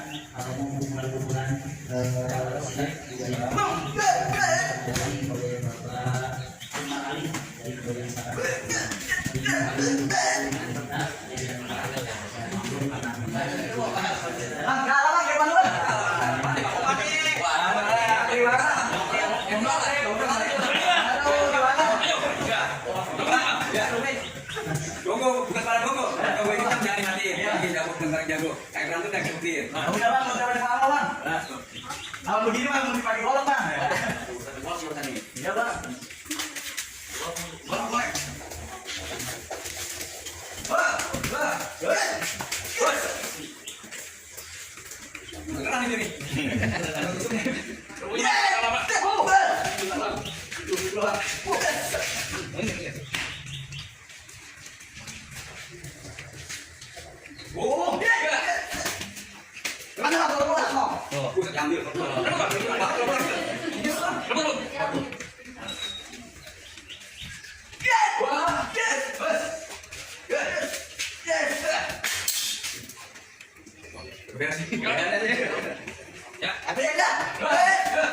atau kuburan-kuburan dari oleh Bapak Umar Ali dari Kebiasaan Gogo, bukan para gogo. Gogo itu kan jangan mati. Lagi jago bener jago. Kayak berantem kayak buktiin. Udah bang, udah ada apa bang? Kalau begini bang, mau dipakai golok bang. Satu gol sih tadi. Iya bang. Golok golok. Beneran ini nih. Oh, Mana bang golok golok? Buset ambil. Beres. Ya. Apa ya?